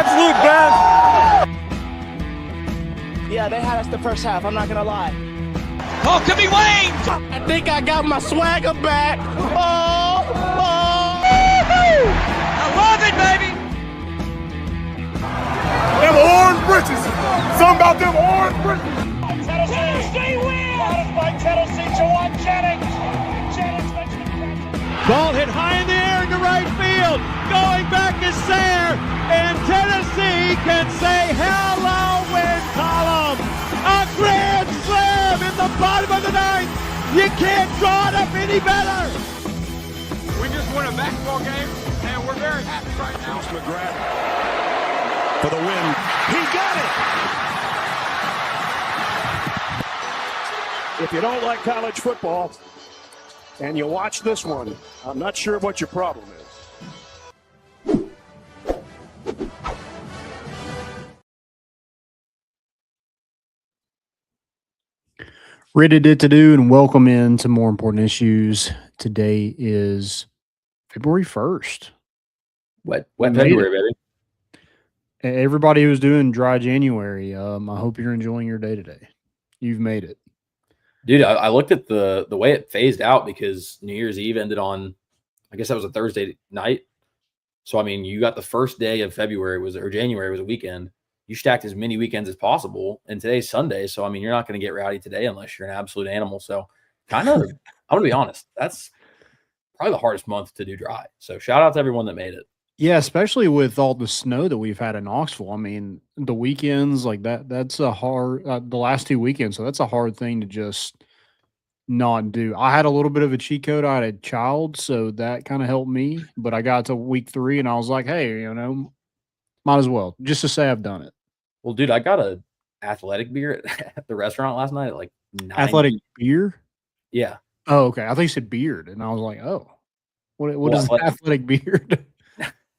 absolute best. Yeah, they had us the first half, I'm not going to lie. Oh, could be Wayne. I think I got my swagger back. Oh. I love it, baby. Them orange britches. Something about them orange britches. Tennessee wins! By Tennessee, Jawan Jennings. Ball hit high in the air into right field. Going back is Sayre. And Tennessee can say hello win column. A grand slam in the bottom of the ninth. You can't draw it up any better. We just won a basketball game, and we're very happy right now. McGrath for the win. He got it. If you don't like college football and you watch this one, I'm not sure what your problem is. Ready to do and welcome in to More Important Issues. Today is February 1st. Wet February, baby. Everybody who's doing dry January, I hope you're enjoying your day today. You've made it. Dude, I looked at the way it phased out because New Year's Eve ended on, I guess that was a Thursday night. So, I mean, you got the first day of January was a weekend. You stacked as many weekends as possible, and today's Sunday. So, I mean, you're not going to get rowdy today unless you're an absolute animal. So, kind of, I'm going to be honest, that's probably the hardest month to do dry. So, shout out to everyone that made it. Yeah, especially with all the snow that we've had in Knoxville. I mean, the weekends like that's a hard the last 2 weekends. So that's a hard thing to just not do. I had a little bit of a cheat code. I had a child, so that kind of helped me. But I got to week 3 and I was like, hey, might as well just to say I've done it. Well, dude, I got a athletic beer at the restaurant last night at like 9. Athletic beer? Yeah. Oh, okay. I think you said beard. And I was like, oh, what is athletic beard?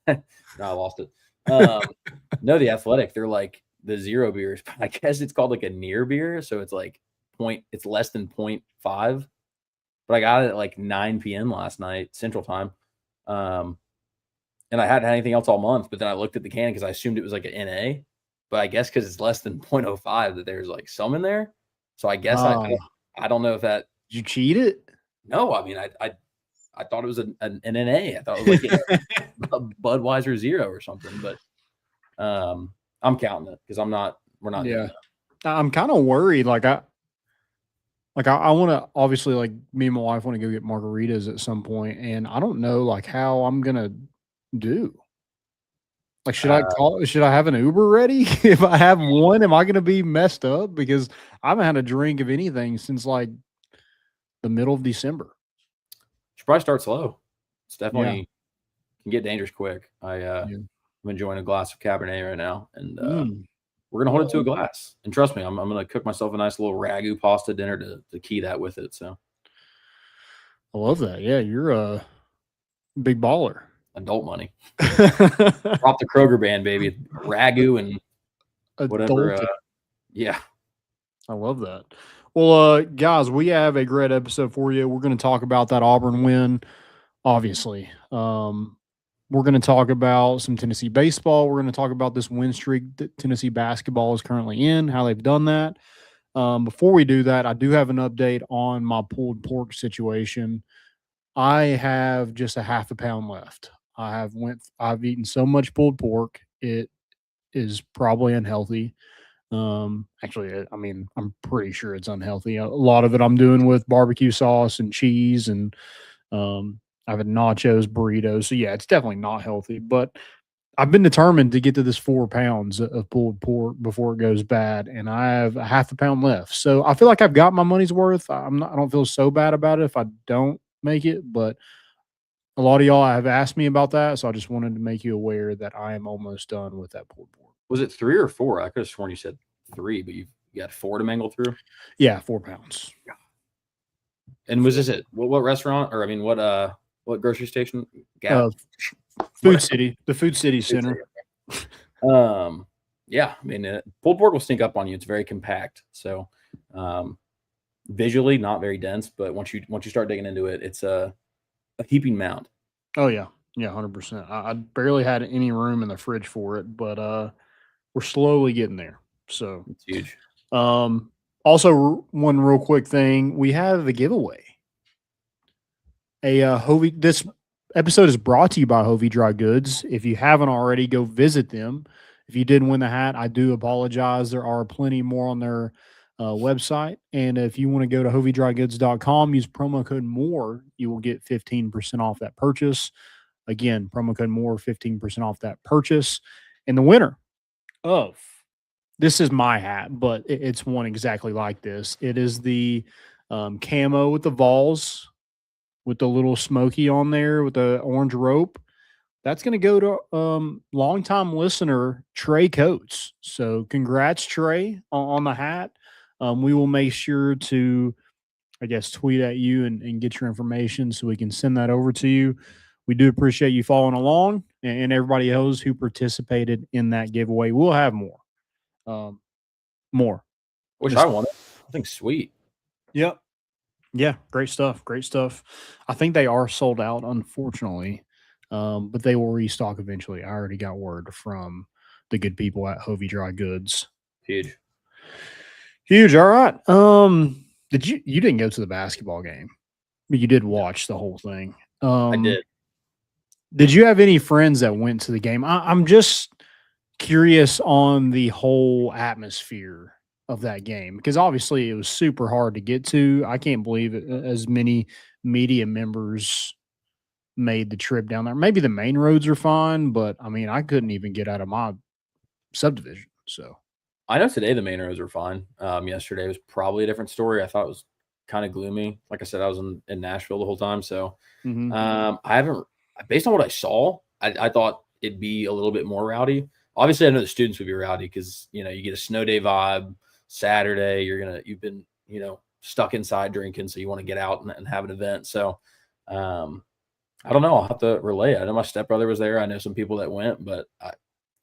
No, I lost it. No, the athletic, they're like the zero beers. I guess it's called like a near beer. So it's like it's less than 0.5. But I got it at like 9 p.m. last night, Central Time. And I hadn't had anything else all month. But then I looked at the can because I assumed it was like an NA. But I guess because it's less than 0.05 that there's like some in there. So I guess I don't know if that. Did you cheat it? No, I mean, I thought it was an NA. I thought it was like a Budweiser Zero or something, but I'm counting it because we're not. Yeah. I'm kind of worried. I want to, obviously, like me and my wife want to go get margaritas at some point, and I don't know like how I'm going to do. Like, should I have an Uber ready? If I have one, am I going to be messed up? Because I haven't had a drink of anything since like the middle of December. Should probably start slow. It's definitely can get dangerous quick. I'm enjoying a glass of Cabernet right now, and we're gonna hold it to a glass. And trust me, I'm gonna cook myself a nice little ragu pasta dinner to key that with it. So I love that. Yeah, you're a big baller. Adult money. Drop the Kroger band, baby. Ragu and whatever. Yeah, I love that. Well, guys, we have a great episode for you. We're going to talk about that Auburn win, obviously. We're going to talk about some Tennessee baseball. We're going to talk about this win streak that Tennessee basketball is currently in, how they've done that. Before we do that, I do have an update on my pulled pork situation. I have just a half a pound left. I've eaten so much pulled pork, it is probably unhealthy. Actually, I mean, I'm pretty sure it's unhealthy. A lot of it I'm doing with barbecue sauce and cheese, and I've had nachos, burritos. So yeah, it's definitely not healthy, but I've been determined to get to this 4 pounds of pulled pork before it goes bad. And I have a half a pound left. So I feel like I've got my money's worth. I don't feel so bad about it if I don't make it, but a lot of y'all have asked me about that. So I just wanted to make you aware that I am almost done with that pulled pork. Was it 3 or 4? I could have sworn you said 3, but you got 4 to mangle through. Yeah, 4 pounds. And was this it? What restaurant? Or I mean, what grocery station? Food City, the Food City Center. Yeah, I mean, pulled pork will sneak up on you. It's very compact, so visually not very dense. But once you start digging into it, it's a heaping mound. Oh yeah, Yeah, 100%. I barely had any room in the fridge for it, but we're slowly getting there. So It's huge. Also, one real quick thing: we have a giveaway. This episode is brought to you by Hovey Dry Goods. If you haven't already, go visit them. If you did win the hat, I do apologize. There are plenty more on their website. And if you want to go to hoveydrygoods.com, use promo code MORE, you will get 15% off that purchase. Again, promo code MORE, 15% off that purchase. And the winner of this is my hat, but it's one exactly like this. It is the camo with the Vols, with the little smoky on there with the orange rope. That's going to go to longtime listener Trey Coates. So congrats, Trey, on the hat. We will make sure to, I guess, tweet at you and get your information so we can send that over to you. We do appreciate you following along and everybody else who participated in that giveaway. We'll have more. Wish I won it. I think sweet. Yep. Yeah, great stuff. Great stuff. I think they are sold out, unfortunately, but they will restock eventually. I already got word from the good people at Hovey Dry Goods. Huge. All right. You didn't go to the basketball game, but you did watch the whole thing. I did. Did you have any friends that went to the game? I'm just curious on the whole atmosphere of that game, because obviously it was super hard to get to. I can't believe it, as many media members made the trip down there. Maybe the main roads are fine, but I mean, I couldn't even get out of my subdivision. So I know today the main roads were fine. Yesterday was probably a different story. I thought it was kind of gloomy. Like I said, I was in Nashville the whole time. So I haven't, based on what I saw, I thought it'd be a little bit more rowdy. Obviously, I know the students would be rowdy because, you get a snow day vibe. Saturday, you've been, stuck inside drinking, so you want to get out and have an event. So I don't know. I'll have to relay. I know my stepbrother was there. I know some people that went, but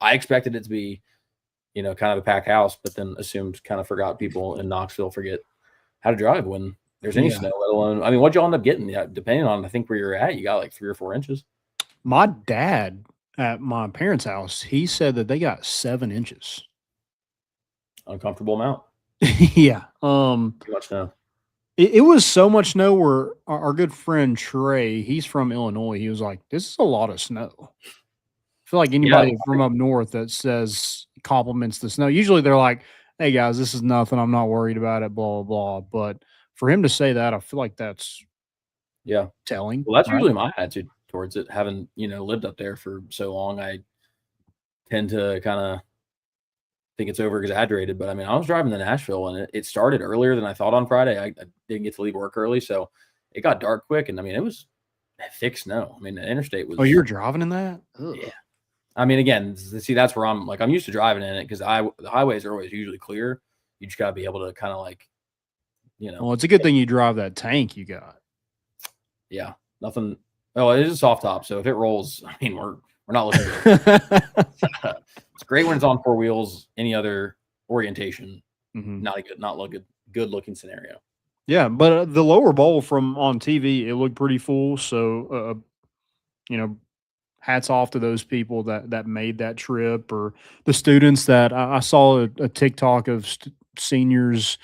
I expected it to be, kind of a packed house, but then forgot people in Knoxville forget how to drive when there's any snow, let alone, I mean, what'd y'all end up getting? Yeah, depending on, I think, where you're at, you got like 3 or 4 inches. My dad at my parents' house, he said that they got 7 inches. Uncomfortable amount. Yeah. Too much snow. It was so much snow where our good friend Trey, he's from Illinois. He was like, "This is a lot of snow." I feel like anybody from up north that says compliments the snow, usually they're like, "Hey guys, this is nothing. I'm not worried about it." Blah blah blah. But for him to say that, I feel like that's telling. Well, that's usually my attitude towards it. Having lived up there for so long, I tend to kind of think it's over exaggerated, but I mean, I was driving to Nashville and it started earlier than I thought on Friday. I didn't get to leave work early, so it got dark quick. And I mean, it was thick snow. I mean, the interstate was. Oh, you were driving in that? Ugh. Yeah. I mean, again, see, that's where I'm used to driving in it because the highways are always usually clear. You just got to be able to kind of Well, it's a good thing you drive that tank you got. Yeah, nothing. Oh, it is a soft top, so if it rolls, I mean, we're not looking good. It's great when it's on 4 wheels. Any other orientation, not a good looking scenario. Yeah, but the lower bowl from on TV, it looked pretty full. So, hats off to those people that made that trip, or the students that I saw a TikTok of seniors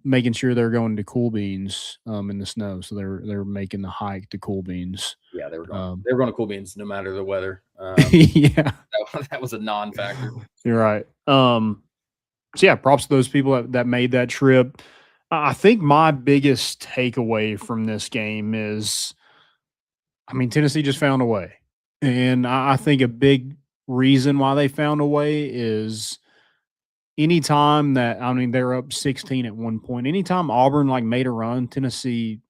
making sure they're going to Cool Beans in the snow. So they're making the hike to Cool Beans. Yeah, they were going to Cool Beans no matter the weather. Yeah, that was a non-factor. You're right. So yeah, props to those people that made that trip. I think my biggest takeaway from this game is, I mean, Tennessee just found a way. And I think a big reason why they found a way is anytime that, I mean, they're up 16 at one point. Anytime Auburn made a run, Tennessee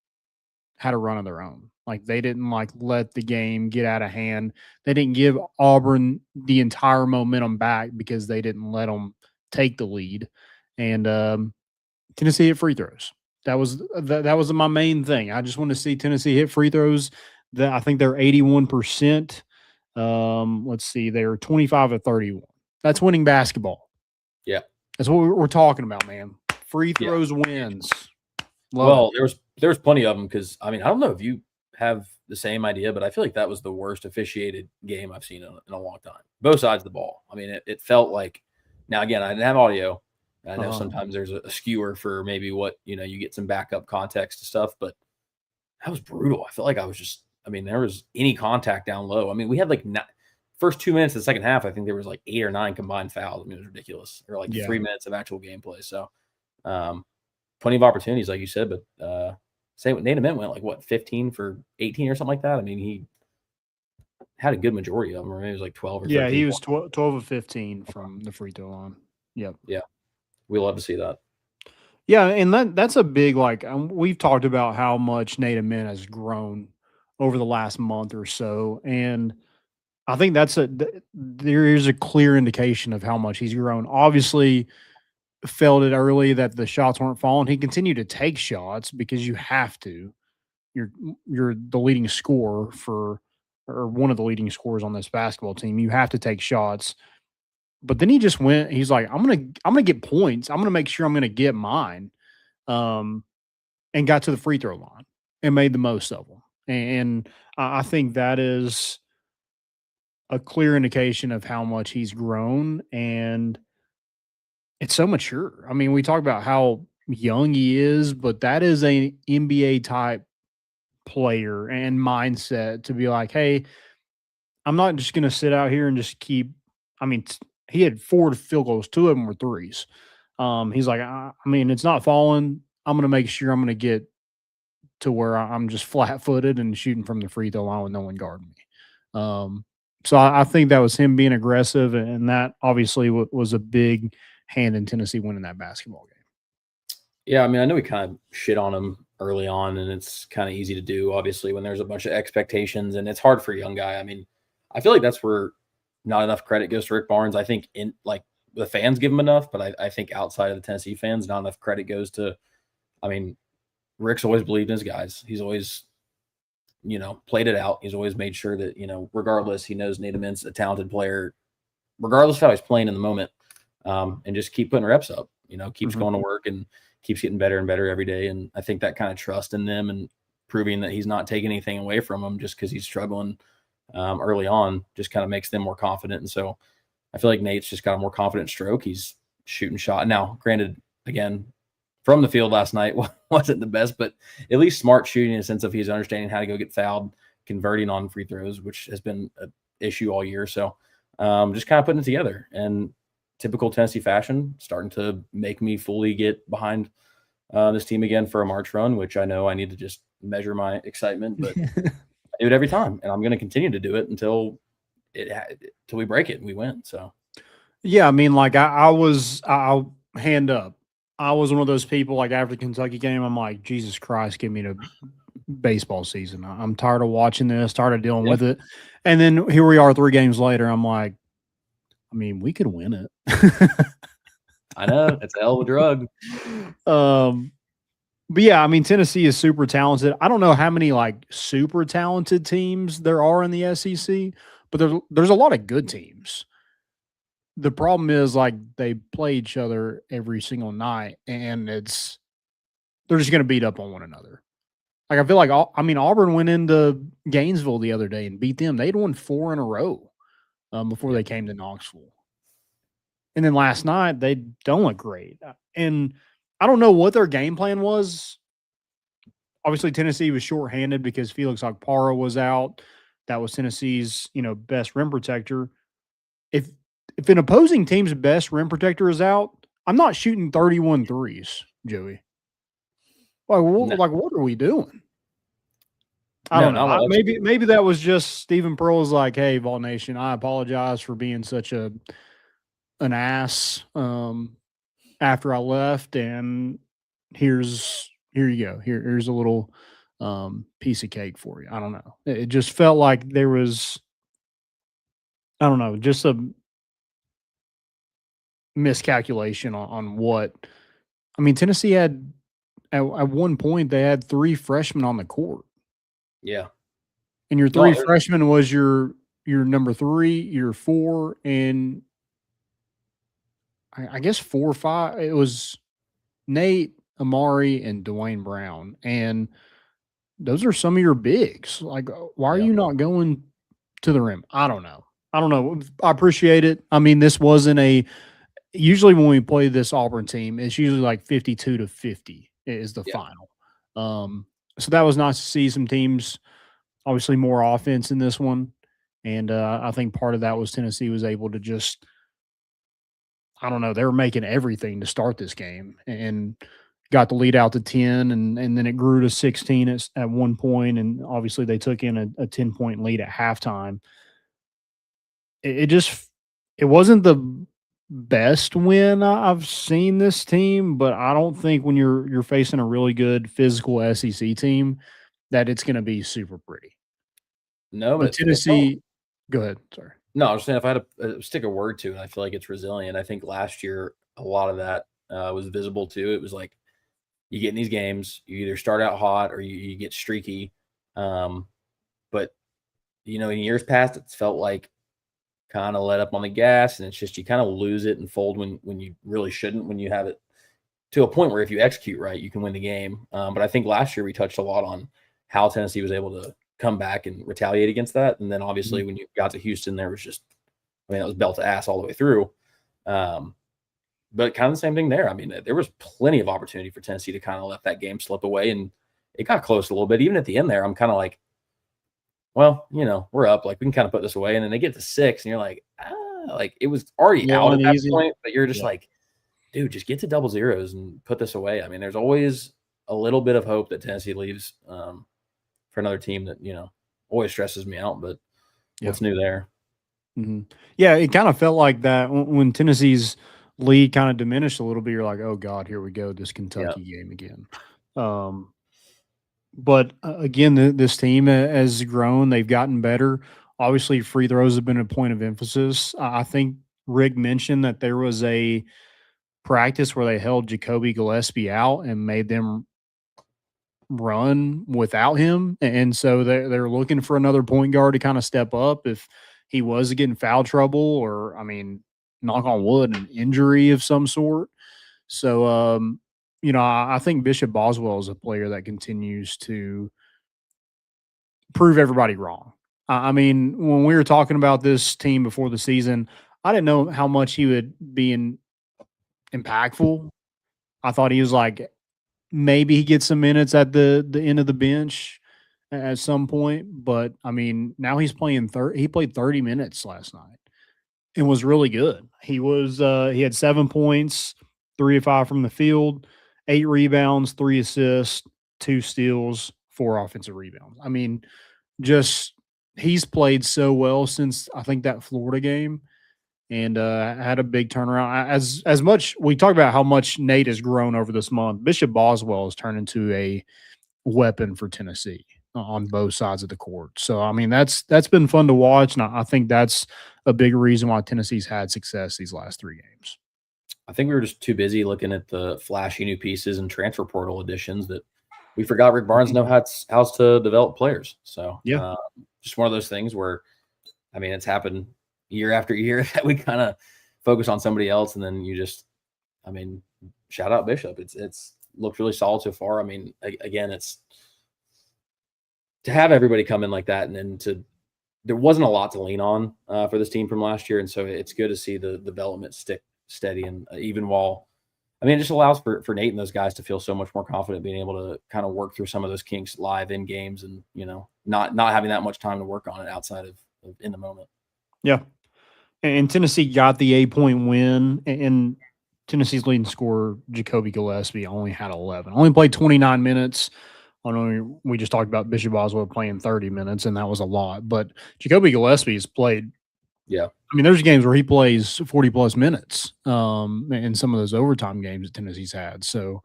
had a run of their own. They didn't let the game get out of hand. They didn't give Auburn the entire momentum back because they didn't let them take the lead. And Tennessee hit free throws. That was my main thing. I just want to see Tennessee hit free throws. I think they're 81%. Let's see, they're 25 of 31. That's winning basketball. Yeah, that's what we're talking about, man. Free throws wins. Well, there was plenty of them because I mean, I don't know if you have the same idea, but I feel like that was the worst officiated game I've seen in a long time. Both sides of the ball. I mean, it felt like, now again, I didn't have audio. I know sometimes there's a skewer for maybe what, you get some backup context to stuff, but that was brutal. I felt like there was any contact down low. I mean, we had like first 2 minutes of the second half, I think there was like 8 or 9 combined fouls. I mean, it was ridiculous. Or like 3 minutes of actual gameplay. So plenty of opportunities, like you said, but say what Nate Ament went like 15 for 18 or something like that. I mean, he had a good majority of them, or maybe it was like 12 or 13. Yeah, he was 12 of 15 from the free throw line. Yep. Yeah. We love to see that. Yeah, and that's a big, like, we've talked about how much Nate Ament has grown over the last month or so, and I think there is a clear indication of how much he's grown. Obviously, felt it early that the shots weren't falling. He continued to take shots because you have to. You're the leading scorer or one of the leading scorers on this basketball team. You have to take shots. But then he just went. He's like, I'm gonna get points. I'm gonna make sure I'm gonna get mine, and got to the free throw line and made the most of them. And I think that is a clear indication of how much he's grown, and it's so mature. I mean, we talk about how young he is, but that is an NBA type player and mindset to be like, hey, I'm not just gonna sit out here and just keep. I mean, he had 4 field goals, 2 of them were threes. He's like, I mean, it's not falling. I'm going to make sure I'm going to get to where I'm just flat-footed and shooting from the free throw line with no one guarding me. So I think that was him being aggressive, and that obviously was a big hand in Tennessee winning that basketball game. Yeah, I mean, I know we kind of shit on him early on, and it's kind of easy to do, obviously, when there's a bunch of expectations, and it's hard for a young guy. I mean, I feel like that's where not enough credit goes to Rick Barnes. I think the fans give him enough, but I think outside of the Tennessee fans, not enough credit goes to. I mean, Rick's always believed in his guys. He's always, played it out. He's always made sure that regardless, he knows Nate Ament's a talented player, regardless of how he's playing in the moment, and just keep putting reps up. Keeps going to work and keeps getting better and better every day. And I think that kind of trust in them and proving that he's not taking anything away from them just because he's struggling early on just kind of makes them more confident. And so I feel like Nate's just got a more confident stroke. He's shooting shot. Now, granted, again, from the field last night wasn't the best, but at least smart shooting in the sense of he's understanding how to go get fouled, converting on free throws, which has been an issue all year. So just kind of putting it together, and typical Tennessee fashion, starting to make me fully get behind this team again for a March run, which I know I need to just measure my excitement, but I do it every time, and I'm going to continue to do it until we break it and we win. So, yeah, I mean, like I'll hand up. I was one of those people, like after the Kentucky game, I'm like, Jesus Christ, give me the baseball season. I'm tired of watching this, tired of dealing with it. And then here we are 3 games later. I'm like, I mean, we could win it. I know, it's a hell of a drug. But yeah, I mean, Tennessee is super talented. I don't know how many like super talented teams there are in the SEC, but there's a lot of good teams. The problem is like they play each other every single night, and they're just going to beat up on one another. Like I feel like Auburn went into Gainesville the other day and beat them. They'd won 4 in a row before they came to Knoxville. And then last night they don't look great. And I don't know what their game plan was. Obviously, Tennessee was shorthanded because Felix Okpara was out. That was Tennessee's, best rim protector. If an opposing team's best rim protector is out, I'm not shooting 31 threes, Joey. Like what are we doing? I don't know. Maybe that was just Stephen Pearl's like, hey, Vol Nation, I apologize for being such an ass after I left, and here you go. Here's a little piece of cake for you. I don't know. It just felt like there was, I don't know, just a miscalculation on what. I mean, Tennessee had at one point they had 3 freshmen on the court. Yeah, and your 3 freshmen was your number 3, your 4, and I guess 4 or 5. It was Nate, Amari, and Dwayne Brown. And those are some of your bigs. Like, why are you not going to the rim? I don't know. I appreciate it. I mean, this wasn't usually when we play this Auburn team, it's usually like 52-50 is the final. So that was nice to see some teams, obviously more offense in this one. And I think part of that was Tennessee was able to just, I don't know, they were making everything to start this game and got the lead out to 10, and then it grew to 16 at one point, and obviously they took in a 10-point lead at halftime. It wasn't the best win I've seen this team, but I don't think when you're facing a really good physical SEC team that it's going to be super pretty. No, But but Tennessee, go ahead. Sorry. No, I was saying if I had to stick a word to it, I feel like it's resilient. I think last year a lot of that was visible too. It was like you get in these games, you either start out hot or you get streaky. But in years past, it's felt like kind of let up on the gas, and it's just you kind of lose it and fold when you really shouldn't. When you have it to a point where if you execute right, you can win the game. But I think last year we touched a lot on how Tennessee was able to come back and retaliate against that. And then obviously when you got to Houston, there was just, it was belt to ass all the way through. But kind of the same thing there. I mean, there was plenty of opportunity for Tennessee to kind of let that game slip away, and it got close a little bit. Even at the end there, I'm kind of like, well, we're up. Like, we can kind of put this away. And then they get to 6, and you're like, like it was already out at that point, but you're just like, dude, just get to double zeros and put this away. I mean, there's always a little bit of hope that Tennessee leaves for another team that, always stresses me out, but what's new there? Mm-hmm. Yeah, it kind of felt like that when Tennessee's lead kind of diminished a little bit. You're like, oh God, here we go, this Kentucky game again. But again, this team has grown. They've gotten better. Obviously, free throws have been a point of emphasis. I think Rick mentioned that there was a practice where they held Jacoby Gillespie out and made them run without him. And so they're looking for another point guard to kind of step up if he was getting foul trouble or, knock on wood, an injury of some sort. So, I think Bishop Boswell is a player that continues to prove everybody wrong. When we were talking about this team before the season, I didn't know how much he would be impactful. I thought he was like, maybe he gets some minutes at the end of the bench at some point. But, now he's playing he played 30 minutes last night and was really good. He had 7 points, 3 of 5 from the field, 8 rebounds, 3 assists, 2 steals, 4 offensive rebounds. He's played so well since I think that Florida game and had a big turnaround. As much we talk about how much Nate has grown over this month, Bishop Boswell has turned into a weapon for Tennessee on both sides of the court. So, that's been fun to watch, and I think that's a big reason why Tennessee's had success these last 3 games. I think we were just too busy looking at the flashy new pieces and transfer portal additions that we forgot Rick Barnes knows how to develop players. So, just one of those things where, it's happened year after year that we kind of focus on somebody else, and then you just, shout out Bishop. It's looked really solid so far. Again, it's to have everybody come in like that, and then there wasn't a lot to lean on for this team from last year, and so it's good to see the development stick steady, and even while it just allows for Nate and those guys to feel so much more confident being able to kind of work through some of those kinks live in games, and not having that much time to work on it outside of in the moment. Yeah, and Tennessee got the 8-point win, and Tennessee's leading scorer Jacoby Gillespie only had 11, only played 29 minutes. I know we just talked about Bishop Boswell playing 30 minutes, and that was a lot. But Jacoby Gillespie has played. Yeah. There's games where he plays 40-plus minutes in some of those overtime games that Tennessee's had. So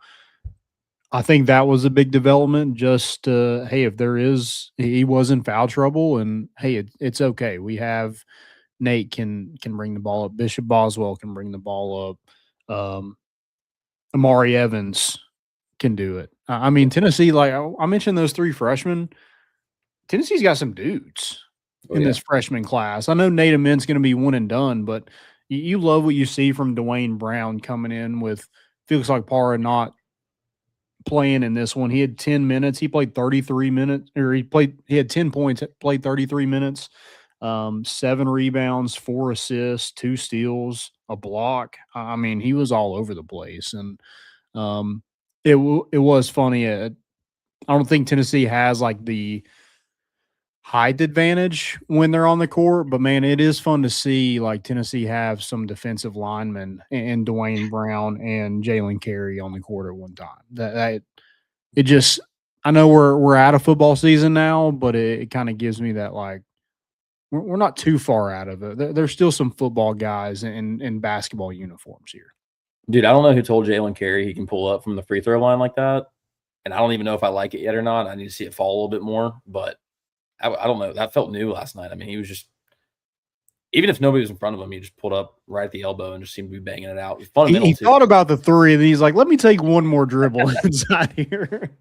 I think that was a big development. Just, hey, if he was in foul trouble, and, hey, it's okay. We have Nate can bring the ball up. Bishop Boswell can bring the ball up. Amari Evans can do it. Tennessee, like I mentioned those 3 freshmen, Tennessee's got some dudes in this freshman class. I know Nate Amen's going to be one and done, but you love what you see from Dwayne Brown coming in with Felix Okpara not playing in this one. He had 10 minutes. He played 33 minutes, or he had 10 points, played 33 minutes, 7 rebounds, 4 assists, 2 steals, a block. I mean, he was all over the place. And it was funny. I don't think Tennessee has like the height advantage when they're on the court, but man, it is fun to see like Tennessee have some defensive linemen and Dwayne Brown and Jalen Carey on the court at one time. That it just, I know we're out of football season now, but it kind of gives me that like we're not too far out of it. There's still some football guys in basketball uniforms here. Dude, I don't know who told Jalen Carey he can pull up from the free throw line like that, and I don't even know if I like it yet or not. I need to see it fall a little bit more, but I don't know. That felt new last night. I mean, he was just, even if nobody was in front of him, he just pulled up right at the elbow and just seemed to be banging it out. He thought about the 3, and he's like, let me take one more dribble inside here.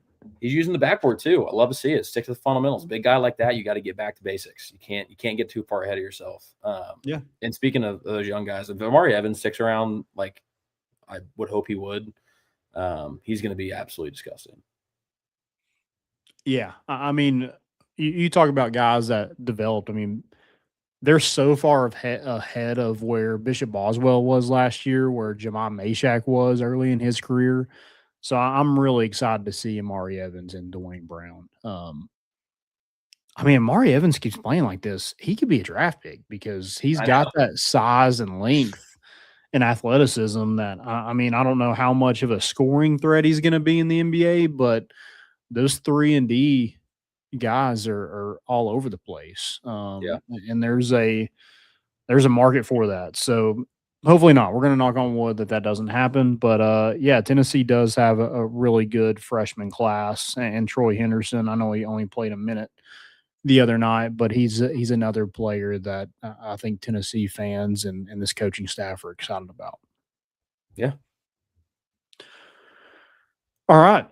He's using the backboard too. I love to see it. Stick to the fundamentals. Big guy like that, you got to get back to basics. You can't get too far ahead of yourself. Yeah. And speaking of those young guys, if Amari Evans sticks around, like I would hope he would, he's going to be absolutely disgusting. Yeah. I mean, you talk about guys that developed. I mean, they're so far ahead of where Bishop Boswell was last year, where Jamon Mashack was early in his career. So I'm really excited to see Amari Evans and Dwayne Brown. I mean, Amari Evans keeps playing like this. He could be a draft pick because he's got that size and length and athleticism that, I mean, I don't know how much of a scoring threat he's going to be in the NBA, but those 3-and-D guys are all over the place. And there's a market for that. So hopefully not. We're going to knock on wood that doesn't happen. But yeah, Tennessee does have a really good freshman class, and Troy Henderson, I know he only played a minute the other night, but he's another player that I think Tennessee fans and this coaching staff are excited about. Yeah. All right.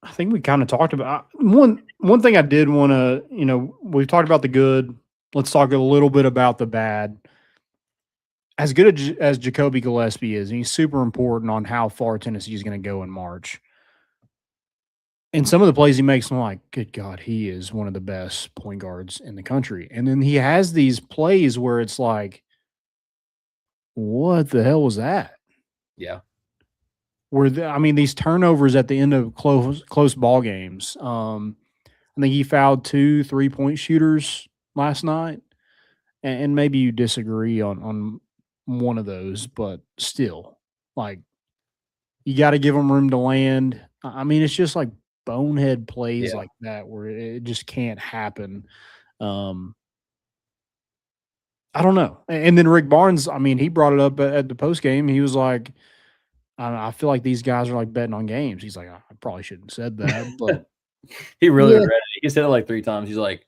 I think we kind of talked about one thing I did want to, we've talked about the good. Let's talk a little bit about the bad. As good as Jacoby Gillespie is, and he's super important on how far Tennessee is going to go in March. And some of the plays he makes, I'm like, good God, he is one of the best point guards in the country. And then he has these plays where it's like, what the hell was that? Yeah. These turnovers at the end of close ball games. I think he fouled 2 3-point shooters last night, and maybe you disagree on one of those, but still, like, you got to give them room to land. I mean, it's just like bonehead plays like that where it just can't happen. I don't know. And then Rick Barnes, I mean, he brought it up at the post game. He was like, I feel like these guys are like betting on games. He's like, I probably shouldn't have said that, but he really read it. He said it like 3 times. He's like,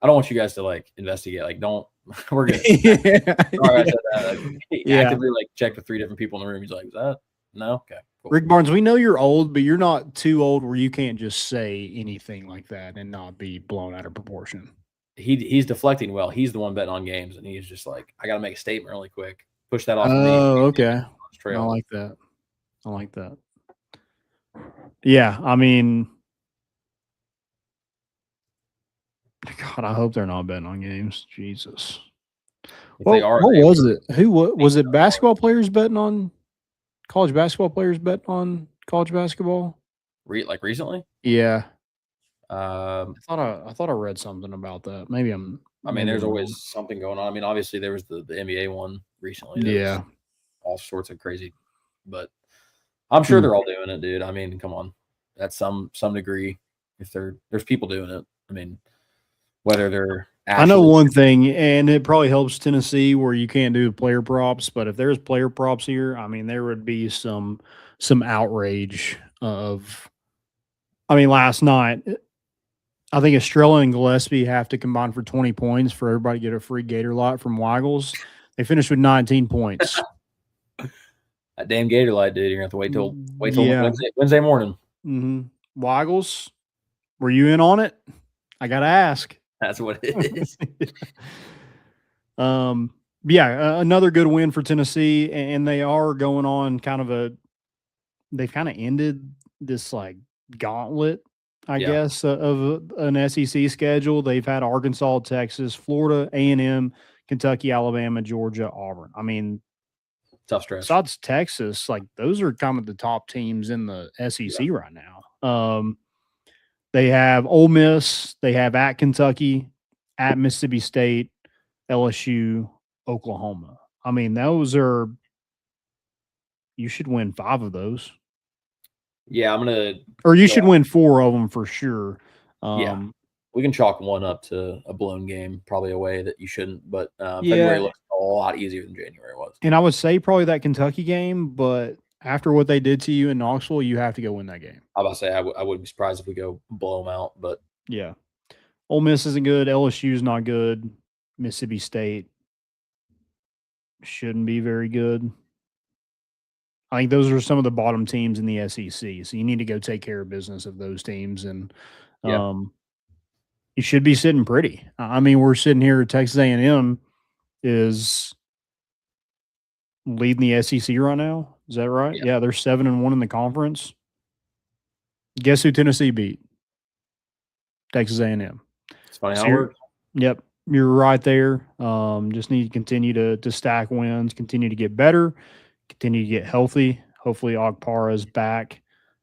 I don't want you guys to like investigate. Like, don't. We're good. Sorry, I said that. He actively like checked with 3 different people in the room. He's like, is that no? Okay. Cool. Rick Barnes, we know you're old, but you're not too old where you can't just say anything like that and not be blown out of proportion. He's deflecting well. He's the one betting on games, and he's just like, I got to make a statement really quick. Push that off. Oh, okay. I like that. I like that. Yeah, I mean, God, I hope they're not betting on games. Jesus. Well, what was it? Who was it? Basketball players betting on college basketball players betting on college basketball? Like recently? Yeah. I thought I read something about that. Maybe I'm. I mean, there's always something going on. I mean, obviously there was the NBA one recently. Yeah. All sorts of crazy, but I'm sure they're all doing it, dude. I mean, come on, at some degree, if there's people doing it. I mean, whether they're I know one thing, and it probably helps Tennessee where you can't do player props, but if there's player props here, I mean, there would be some outrage of. I mean, last night, I think Estrella and Gillespie have to combine for 20 points for everybody to get a free Gator lot from Weigels. They finished with 19 points. That damn Gator light, dude. You're gonna have to wait till Wednesday morning. Mm-hmm. Weigels, were you in on it? I gotta ask. That's what it is. Yeah, another good win for Tennessee, and they are going on kind of they've kind of ended this like gauntlet, I Yeah. guess, of an SEC schedule. They've had Arkansas, Texas, Florida, A&M, Kentucky, Alabama, Georgia, Auburn. I mean, Tough stretch. besides Texas, like those are kind of the top teams in the SEC right now. They have Ole Miss, they have at Kentucky, at Mississippi State, LSU, Oklahoma. I mean, those are you should win 5 of those. Yeah, I'm gonna. Or you should win 4 of them for sure. Yeah. We can chalk one up to a blown game, probably a way that you shouldn't. But Yeah. February looks a lot easier than January was. And I would say probably that Kentucky game, but after what they did to you in Knoxville, you have to go win that game. I was about to say I wouldn't be surprised if we go blow them out, but Yeah. Ole Miss isn't good. LSU's not good. Mississippi State shouldn't be very good. I think those are some of the bottom teams in the SEC. So you need to go take care of business of those teams. And you should be sitting pretty. I mean, we're sitting here at Texas A&M is leading the SEC right now. Is that right? Yeah, they're 7-1 in the conference. Guess who Tennessee beat? Texas A&M. It's funny how it works. Yep, you're right there. Just need to continue to stack wins, continue to get better, continue to get healthy. Hopefully, Agpara is back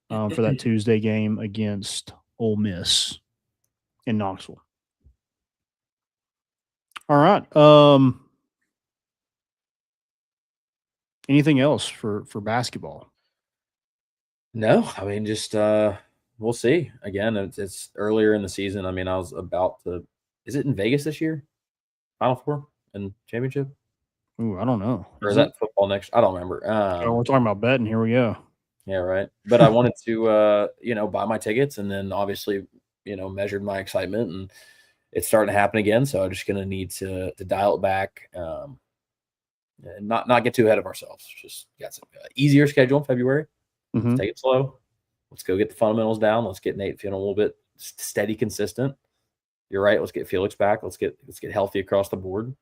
for that Tuesday game against Ole Miss in Knoxville. All right. Anything else for basketball? No, I mean, just we'll see. Again, it's earlier in the season. I mean, I was about to. Is it in Vegas this year? Final Four and championship? Ooh, I don't know. Or is that football next? I don't remember. We're talking about betting. Here we go. Yeah, right. But I wanted to, buy my tickets, and then obviously, measured my excitement, and it's starting to happen again. So I'm just going to need to dial it back, and not get too ahead of ourselves. Just got some easier schedule in February. Mm-hmm. Let's take it slow. Let's go get the fundamentals down. Let's get Nate feeling a little bit steady, consistent. You're right. Let's get Felix back. Let's get healthy across the board.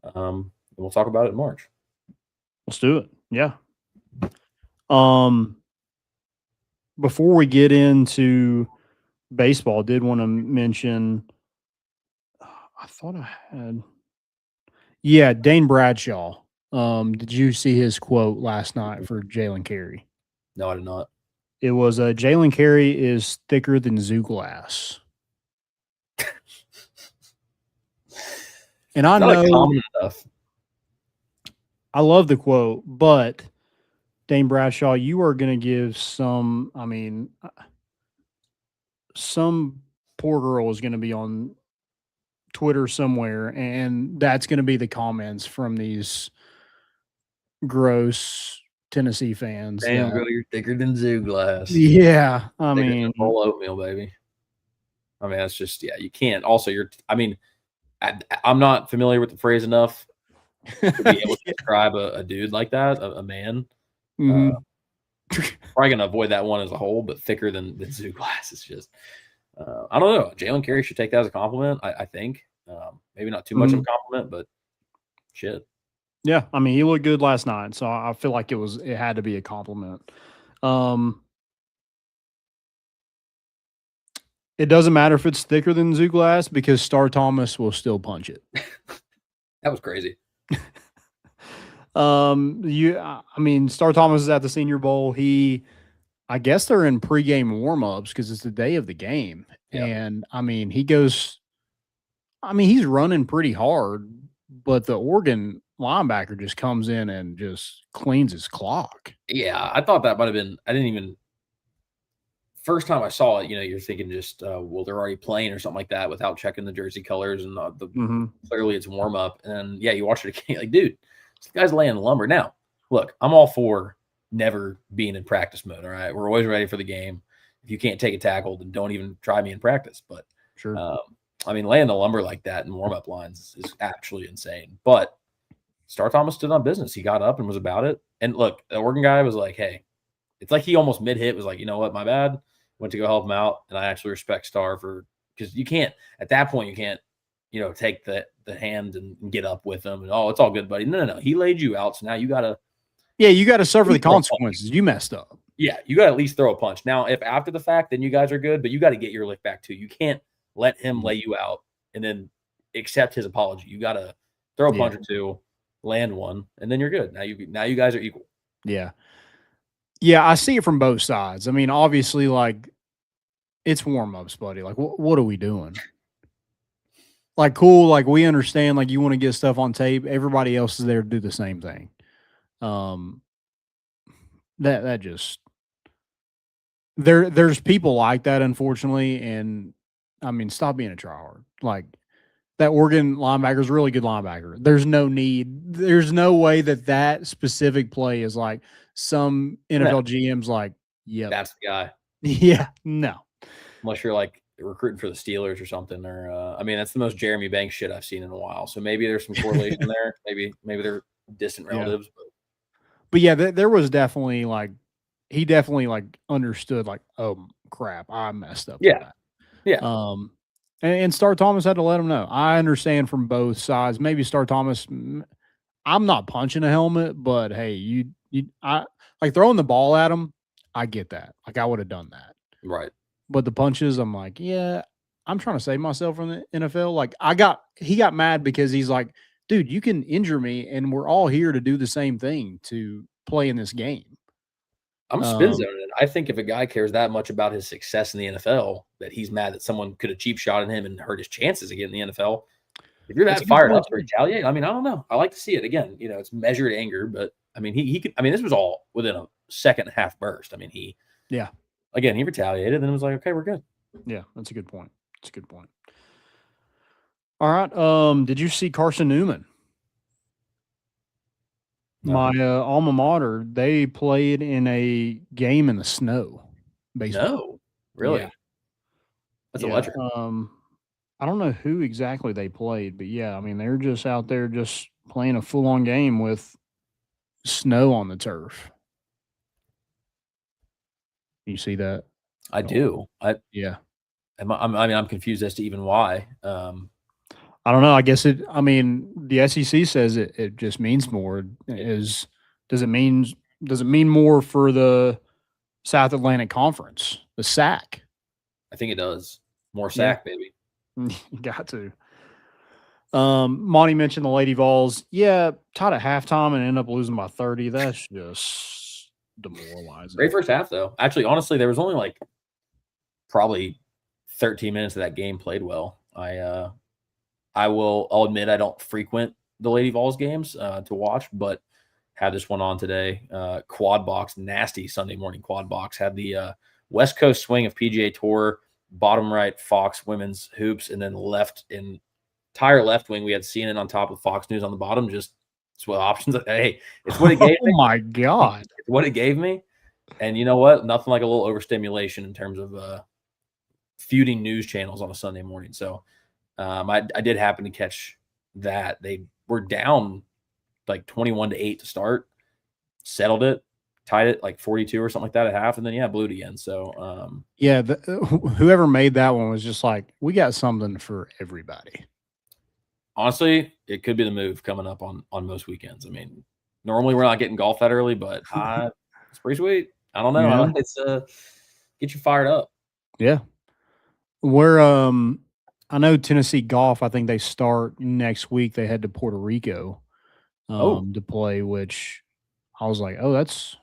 And we'll talk about it in March. Let's do it. Yeah. Before we get into baseball, I did want to mention. I thought I had. Yeah, Dane Bradshaw. Did you see his quote last night for Jalen Carey? No, I did not. It was Jalen Carey is thicker than zoo glass. And I know common enough. I love the quote, but Dane Bradshaw, you are going to give some poor girl is going to be on Twitter somewhere, and that's going to be the comments from these gross Tennessee fans. Damn, girl, you're thicker than zoo glass. Yeah, I Thicker mean, than whole oatmeal, baby. I mean, that's just you can't. Also, I'm not familiar with the phrase enough to be able to describe a dude like that, a man. mm-hmm. Probably gonna avoid that one as a whole, but thicker than zoo glass is just. I don't know. Jalen Carey should take that as a compliment. I think maybe not too much of a compliment, but shit. Yeah, I mean, he looked good last night, so I feel like it had to be a compliment. It doesn't matter if it's thicker than zoo glass because Star Thomas will still punch it. That was crazy. Star Thomas is at the Senior Bowl. I guess they're in pregame warmups because it's the day of the game. Yeah. And he's running pretty hard, but the Oregon linebacker just comes in and just cleans his clock. Yeah, I thought that might have been. I didn't even. First time I saw it, you're thinking just, they're already playing or something like that without checking the jersey colors and clearly it's warm up. And yeah, you watch it again, like, dude, this guy's laying lumber. Now, look, I'm all for never being in practice mode. All right, we're always ready for the game. If you can't take a tackle, then don't even try me in practice. But sure, laying the lumber like that in warm up lines is absolutely insane. But Star Thomas stood on business. He got up and was about it. And look, the Oregon guy was like, hey, it's like he almost mid-hit was like, you know what, my bad. Went to go help him out. And I actually respect Star because you can't, at that point, you can't, take the hand and get up with him. And, it's all good, buddy. No. He laid you out. So now you got to. Yeah, you got to suffer the consequences. You messed up. Yeah, you got to at least throw a punch. Now, if after the fact, then you guys are good, but you got to get your lick back too. You can't let him lay you out and then accept his apology. You got to throw a punch or two, land one, and then you're good. Now you guys are equal. Yeah. Yeah, I see it from both sides. I mean, obviously, like, it's warm-ups, buddy. Like, what are we doing? Like, cool, like, we understand, like, you want to get stuff on tape. Everybody else is there to do the same thing. That just there's people like that, unfortunately, and, I mean, stop being a tryhard. Like, that Oregon linebacker is a really good linebacker. There's no way that specific play is like some NFL GM's like, yeah, That's the guy. yeah, no. Unless you're like recruiting for the Steelers or something, or I mean, that's the most Jeremy Banks shit I've seen in a while. So maybe there's some correlation there. Maybe they're distant relatives. But yeah, there was definitely like he definitely like understood like, oh crap, I messed up. Yeah, with that. yeah. And Star Thomas had to let him know. I understand from both sides. Maybe Star Thomas, I'm not punching a helmet, but hey, I like throwing the ball at him. I get that. Like I would have done that. Right. But the punches, I'm like, yeah, I'm trying to save myself from the NFL. Like he got mad because he's like, dude, you can injure me, and we're all here to do the same thing, to play in this game. I'm spin zoning it. I think if a guy cares that much about his success in the NFL, that he's mad that someone could have cheap shot at him and hurt his chances again in the NFL. If you're that fired up to retaliate, I mean, I don't know. I like to see it again. You know, it's measured anger, but I mean, he could. I mean, this was all within a second and a half burst. I mean, he retaliated, and then it was like, okay, we're good. Yeah, that's a good point. That's a good point. All right. Did you see Carson Newman? No. My alma mater, they played in a game in the snow. Baseball. No, really? Yeah. That's electric. I don't know who exactly they played, but yeah, I mean, they're just out there just playing a full-on game with snow on the turf. You see that? I do. Yeah. I'm confused as to even why. I don't know. I guess the SEC says it just means more. Does it mean more for the South Atlantic Conference, the SAC? I think it does. More SAC, baby. You got to. Monty mentioned the Lady Vols. Yeah, tied at halftime and ended up losing by 30. That's just demoralizing. Great first half, though. Actually, honestly, there was only like probably 13 minutes of that game played well. I'll admit I don't frequent the Lady Vols games to watch, but had this one on today. Quad box, nasty Sunday morning quad box. Had the West Coast swing of PGA Tour, bottom right Fox women's hoops, and then entire left wing we had CNN on top with Fox News on the bottom. Just it's what options. Hey, it's what it gave me. Oh my God, it's what it gave me. And you know what? Nothing like a little overstimulation in terms of feuding news channels on a Sunday morning. So. I did happen to catch that. They were down like 21-8 to start, settled it, tied it like 42 or something like that at half, and then blew it again. So whoever made that one was just like, we got something for everybody. Honestly, it could be the move coming up on most weekends. I mean, normally we're not getting golf that early, but it's pretty sweet. I don't know. Yeah. It's get you fired up. Yeah. I know Tennessee golf, I think they start next week. They head to Puerto Rico to play, which I was like, oh, that's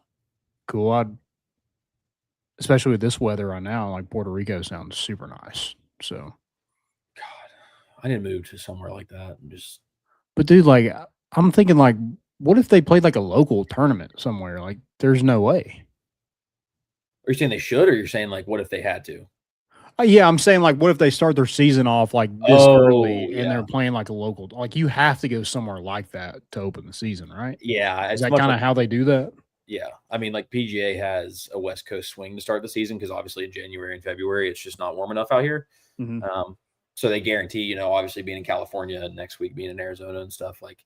cool. Especially with this weather right now, like Puerto Rico sounds super nice. So, God, I need to move to somewhere like that. But dude, like, I'm thinking like, what if they played like a local tournament somewhere? Like, there's no way. Are you saying they should, or you're saying like, what if they had to? Yeah, I'm saying, like, what if they start their season off, like, this early and they're playing, like, a local – like, you have to go somewhere like that to open the season, right? Yeah. Is that kind of how they do that? Yeah. I mean, like, PGA has a West Coast swing to start the season because obviously in January and February it's just not warm enough out here. Mm-hmm. So they guarantee, obviously being in California, next week being in Arizona and stuff, like,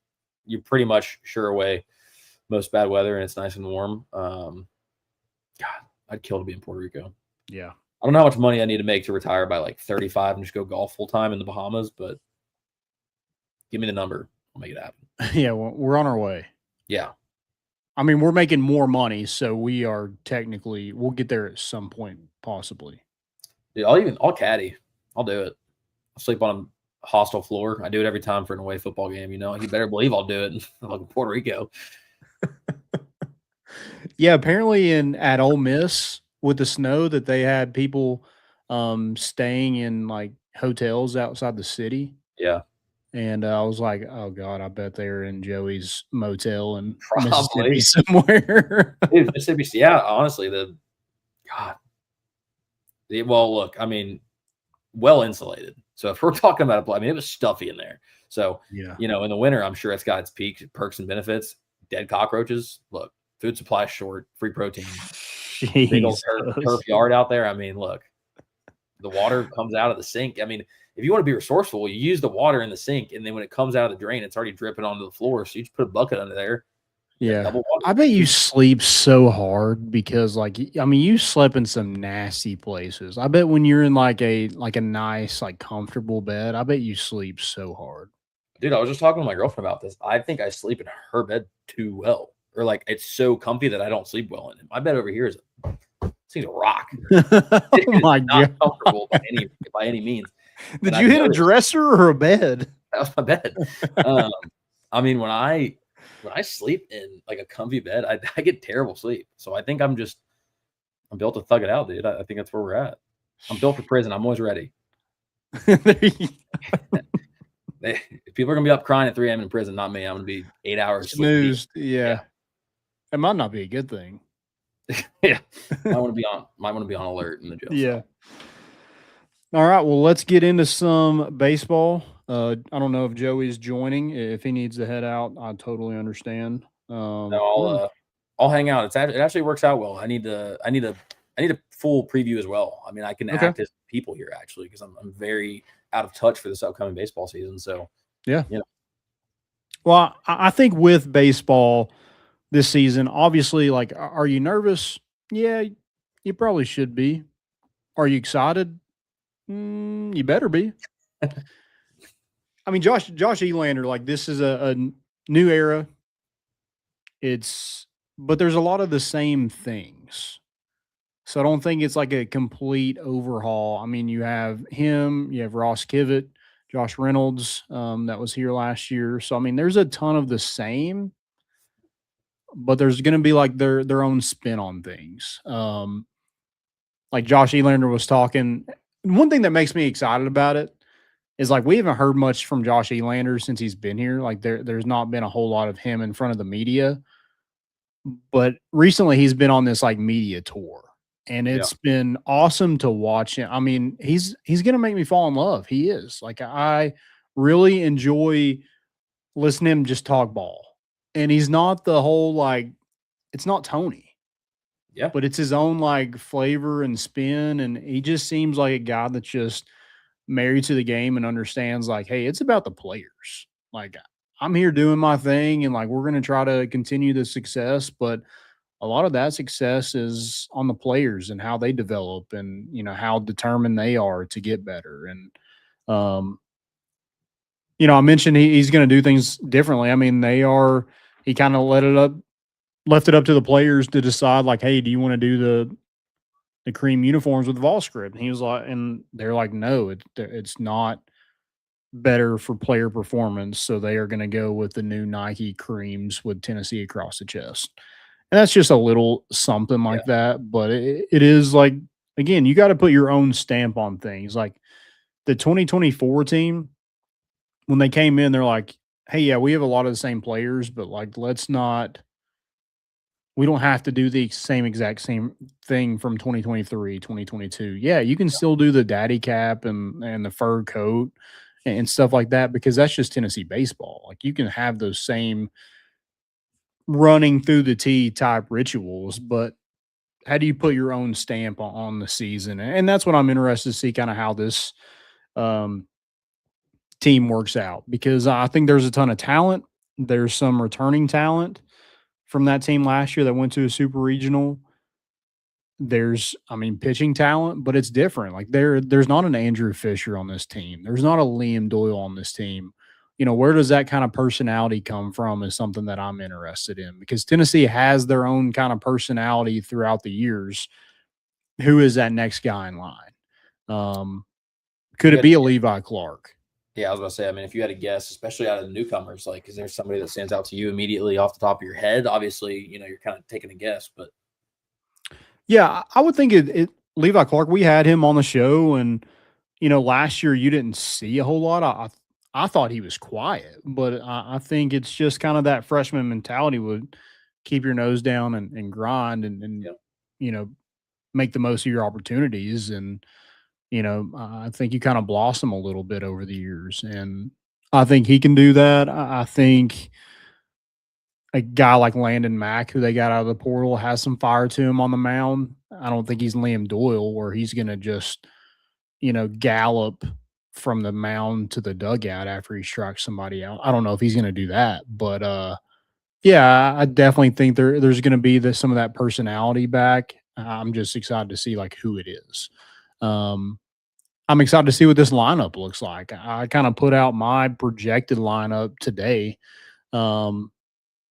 you're pretty much sure away most bad weather and it's nice and warm. God, I'd kill to be in Puerto Rico. Yeah. I don't know how much money I need to make to retire by like 35 and just go golf full time in the Bahamas, but give me the number. I'll make it happen. Yeah, well, we're on our way. Yeah. I mean, we're making more money, so we are technically we'll get there at some point, possibly. Dude, I'll caddy. I'll do it. I'll sleep on a hostel floor. I do it every time for an away football game. You better believe I'll do it in like Puerto Rico. Yeah, apparently at Ole Miss with the snow that they had people staying in like hotels outside the city. Yeah, And I was like, oh God, I bet they're in Joey's motel in probably Mississippi somewhere. Dude, Mississippi. Yeah, honestly, God. Well, look, I mean, well insulated. So if we're talking about I mean, it was stuffy in there. So Yeah. in the winter, I'm sure it's got its peaks, perks, and benefits. Dead cockroaches. Look, food supply short, free protein. Big old turf yard out there. I mean, look, the water comes out of the sink. I mean, if you want to be resourceful, you use the water in the sink, and then when it comes out of the drain, it's already dripping onto the floor. So you just put a bucket under there. Yeah. I bet you sleep so hard because I mean, you slept in some nasty places. I bet when you're in like a nice, like comfortable bed, I bet you sleep so hard. Dude, I was just talking to my girlfriend about this. I think I sleep in her bed too well. Or like it's so comfy that I don't sleep well in it. My bed over here is a rock. Oh my God. Not comfortable by any means. Did you hit a dresser or a bed? That was my bed. I mean, when I sleep in like a comfy bed, I get terrible sleep. So I think I'm built to thug it out, dude. I think that's where we're at. I'm built for prison. I'm always ready. People are gonna be up crying at 3 a.m. in prison, not me. I'm gonna be 8 hours snoozed. Yeah. It might not be a good thing. Yeah. Might want to be on alert in the jail. Yeah. All right. Well, let's get into some baseball. I don't know if Joey's joining. If he needs to head out, I totally understand. No, I'll hang out. It actually works out well. I need a full preview as well. I mean, I can act as people here actually because I'm very out of touch for this upcoming baseball season. So yeah. Well, I think with baseball this season, obviously, like, are you nervous? Yeah, you probably should be. Are you excited? You better be. I mean, Josh Elander, like, this is a new era. But there's a lot of the same things. So I don't think it's like a complete overhaul. I mean, you have him, you have Ross Kivett, Josh Reynolds, that was here last year. So, I mean, there's a ton of the same, but there's going to be like their own spin on things. Like Josh Elander was talking. One thing that makes me excited about it is like we haven't heard much from Josh Elander since he's been here. Like there's not been a whole lot of him in front of the media. But recently he's been on this like media tour. And it's been awesome to watch him. I mean, he's going to make me fall in love. He is. Like, I really enjoy listening to him just talk ball. And he's not the whole, like, it's not Tony. Yeah. But it's his own, like, flavor and spin. And he just seems like a guy that's just married to the game and understands, like, hey, it's about the players. Like, I'm here doing my thing. And, like, we're going to try to continue the success. But a lot of that success is on the players and how they develop and, how determined they are to get better. And, I mentioned he's going to do things differently. I mean, he kind of left it up to the players to decide like, hey, do you want to do the cream uniforms with Vol script? And he was like, and they're like, no, it's not better for player performance. So they are going to go with the new Nike creams with Tennessee across the chest. And that's just a little something like that. But it is like, again, you got to put your own stamp on things. Like the 2024 team, when they came in, they're like, hey, yeah, we have a lot of the same players, but like, we don't have to do the exact same thing from 2023, 2022. Yeah, you can still do the daddy cap and the fur coat and stuff like that because that's just Tennessee baseball. Like you can have those same running through the tee type rituals, but how do you put your own stamp on the season? And that's what I'm interested to see kind of how this team works out because I think there's a ton of talent. There's some returning talent from that team last year that went to a super regional. There's, pitching talent, but it's different. Like there's not an Andrew Fisher on this team. There's not a Liam Doyle on this team. where does that kind of personality come from is something that I'm interested in, because Tennessee has their own kind of personality throughout the years. Who is that next guy in line? Could it be a Levi Clark? Yeah, I was going to say, I mean, if you had a guess, especially out of the newcomers, like, is there somebody that stands out to you immediately off the top of your head? Obviously, you're kind of taking a guess, but. Yeah, I would think Levi Clark, we had him on the show, and, last year you didn't see a whole lot. I thought he was quiet, but I think it's just kind of that freshman mentality would keep your nose down and grind and make the most of your opportunities. And, I think you kind of blossom a little bit over the years. And I think he can do that. I think a guy like Landon Mack, who they got out of the portal, has some fire to him on the mound. I don't think he's Liam Doyle, where he's going to just, gallop from the mound to the dugout after he strikes somebody out. I don't know if he's going to do that, but yeah, I definitely think there's going to be some of that personality back. I'm just excited to see like who it is. I'm excited to see what this lineup looks like. I kind of put out my projected lineup today. And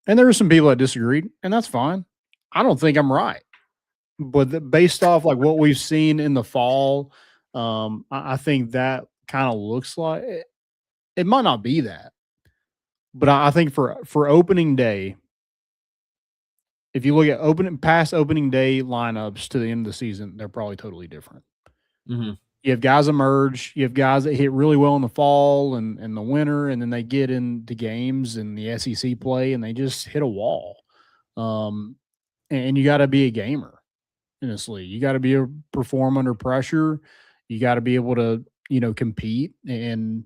there were some people that disagreed, and that's fine. I don't think I'm right. But based off like what we've seen in the fall, I think that kind of looks like it might not be that. But I think for opening day, if you look at past opening day lineups to the end of the season, they're probably totally different. Mm-hmm. You have guys emerge. You have guys that hit really well in the fall and the winter, and then they get into games and the SEC play, and they just hit a wall. And you got to be a gamer in this league. You got to be able to perform under pressure. You got to be able to, compete and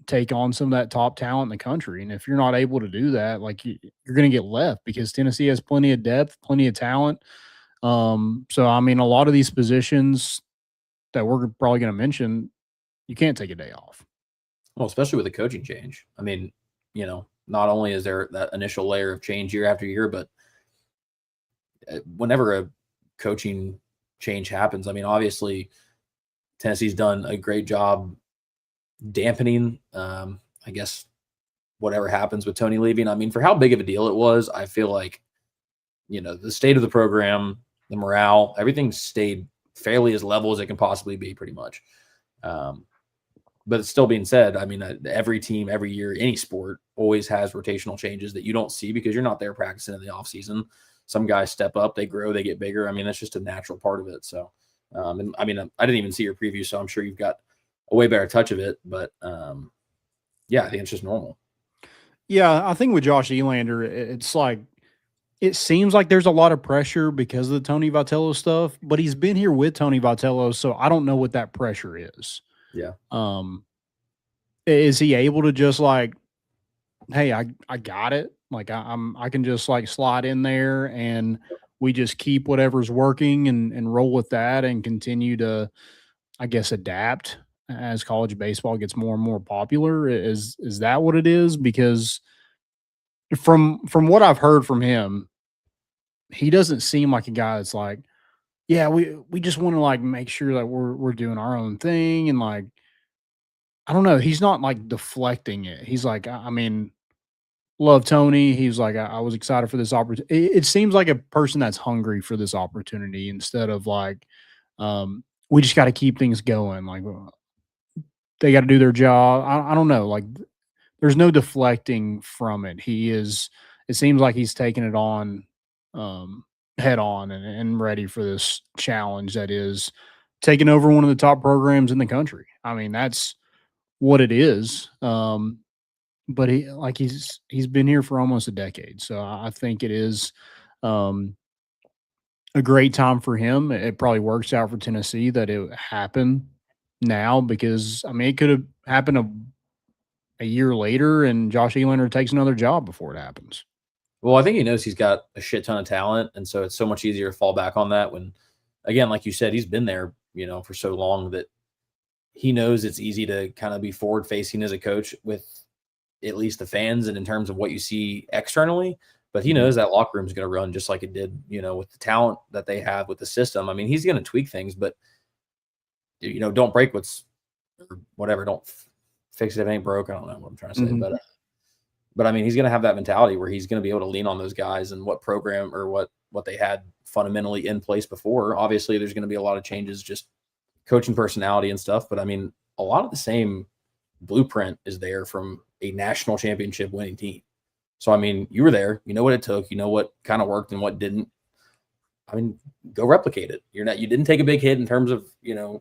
take on some of that top talent in the country. And if you're not able to do that, like you're going to get left, because Tennessee has plenty of depth, plenty of talent. So, I mean, a lot of these positions that we're probably going to mention, you can't take a day off. Well, especially with the coaching change. I mean, not only is there that initial layer of change year after year, but whenever a coaching change happens, I mean, obviously Tennessee's done a great job dampening, I guess, whatever happens with Tony leaving. I mean, for how big of a deal it was, I feel like, the state of the program, the morale, everything stayed fairly as level as it can possibly be, pretty much. But it's still being said, I mean, every team, every year, any sport always has rotational changes that you don't see because you're not there practicing in the off season. Some guys step up, they grow, they get bigger. I mean, that's just a natural part of it. So, and I mean, I didn't even see your preview, so I'm sure you've got a way better touch of it. But yeah, I think it's just normal. Yeah, I think with Josh Elander, it's like it seems like there's a lot of pressure because of the Tony Vitello stuff, but he's been here with Tony Vitello, so I don't know what that pressure is. Yeah. Is he able to just like, hey, I got it. Like I can just like slide in there and we just keep whatever's working and roll with that and continue to, I guess, adapt as college baseball gets more and more popular. Is that what it is? Because from what I've heard from him, he doesn't seem like a guy that's like, yeah, we just want to like make sure that we're doing our own thing. And like, I don't know, he's not like deflecting it. He's like, I mean, love Tony. He's like, I was excited for this opportunity. It seems like a person that's hungry for this opportunity instead of like, we just got to keep things going. Like they got to do their job. I don't know. Like there's no deflecting from it. It seems like he's taking it on head on and ready for this challenge that is taking over one of the top programs in the country. I mean, that's what it is. But he's been here for almost a decade. So I think it is a great time for him. It probably works out for Tennessee that it happened now because, I mean, it could have happened a year later and Josh Elander takes another job before it happens. Well, I think he knows he's got a shit ton of talent, and so it's so much easier to fall back on that when, again, like you said, he's been there, for so long that he knows it's easy to kind of be forward-facing as a coach with at least the fans and in terms of what you see externally. But he knows that locker room is going to run just like it did, with the talent that they have with the system. I mean, he's going to tweak things, but, don't break don't fix it if it ain't broke. I don't know what I'm trying to say, but I mean, he's going to have that mentality where he's going to be able to lean on those guys and what program or what they had fundamentally in place before. Obviously, there's going to be a lot of changes, just coaching personality and stuff. But I mean, a lot of the same blueprint is there from a national championship winning team. So, I mean, you were there, you know what it took, you know what kind of worked and what didn't. I mean, go replicate it. You didn't take a big hit in terms of,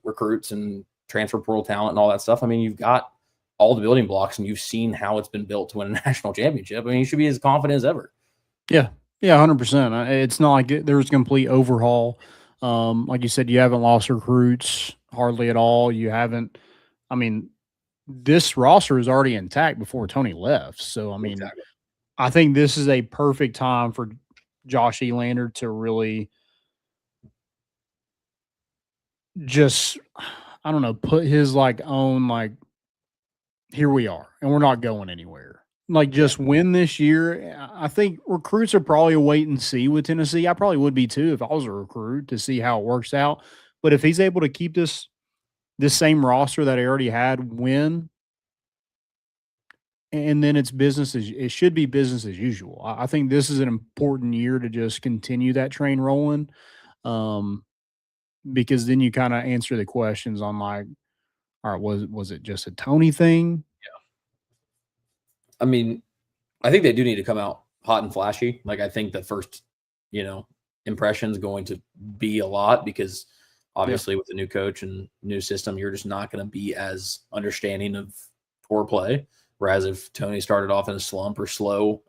recruits and transfer portal talent and all that stuff. I mean, you've got all the building blocks and you've seen how it's been built to win a national championship. I mean, you should be as confident as ever. Yeah. Yeah. 100%. It's not like there's a complete overhaul. Like you said, you haven't lost recruits hardly at all. You haven't, I mean, this roster is already intact before Tony left. So, I mean, exactly. I think this is a perfect time for Josh Elander to really just, I don't know, put his own, here we are and we're not going anywhere. Just win this year. I think recruits are probably a wait and see with Tennessee. I probably would be too if I was a recruit to see how it works out. But if he's able to keep this same roster that he already had win, and then it should be business as usual. I think this is an important year to just continue that train rolling, because then you kind of answer the questions on all right, was it just a Tony thing? Yeah. I mean, I think they do need to come out hot and flashy. I think the first, impression is going to be a lot because obviously with the new coach and new system, you're just not going to be as understanding of tour play. Whereas if Tony started off in a slump or slow,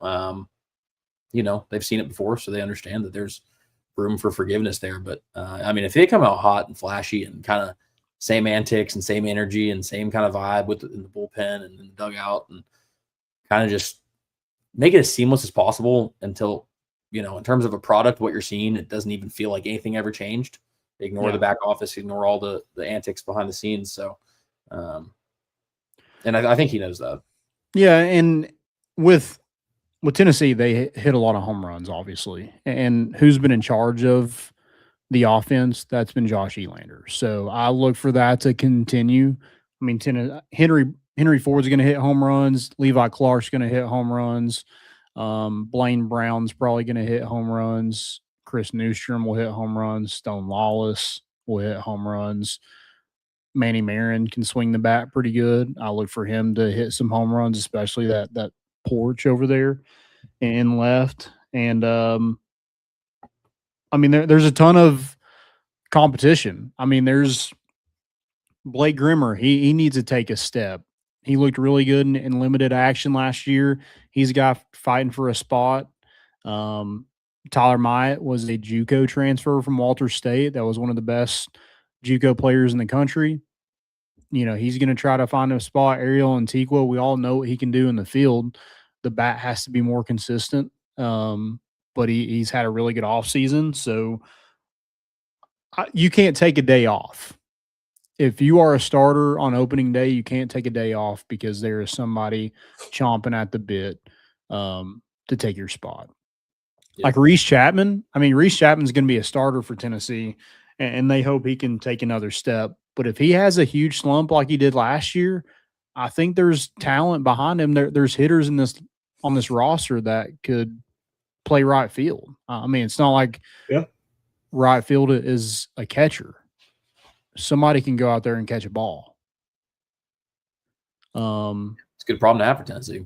they've seen it before, so they understand that there's room for forgiveness there. But, I mean, if they come out hot and flashy and kind of same antics and same energy and same kind of vibe in the bullpen and in the dugout and kind of just make it as seamless as possible until, in terms of a product, what you're seeing, it doesn't even feel like anything ever changed. Ignore the back office, ignore all the antics behind the scenes. So, and I think he knows that. Yeah, and with Tennessee, they hit a lot of home runs, obviously. And who's been in charge of the offense? That's been Josh Elander. So I look for that to continue. I mean, Henry Ford's going to hit home runs. Levi Clark's going to hit home runs. Blaine Brown's probably going to hit home runs. Chris Newstrom will hit home runs. Stone Lawless will hit home runs. Manny Marin can swing the bat pretty good. I look for him to hit some home runs, especially that porch over there and left. And I mean, there's a ton of competition. I mean, there's Blake Grimmer. He needs to take a step. He looked really good in limited action last year. He's a guy fighting for a spot. Tyler Myatt was a JUCO transfer from Walter State. That was one of the best JUCO players in the country. He's going to try to find a spot. Ariel Antigua, we all know what he can do in the field. The bat has to be more consistent, but he's had a really good offseason. So you can't take a day off. If you are a starter on opening day, you can't take a day off because there is somebody chomping at the bit to take your spot. Yeah. Like Reese Chapman. I mean, Reese Chapman's going to be a starter for Tennessee, and they hope he can take another step. But if he has a huge slump like he did last year, I think there's talent behind him. There's hitters on this roster that could play right field. I mean, it's not like right field is a catcher. Somebody can go out there and catch a ball. It's a good problem to have for Tennessee.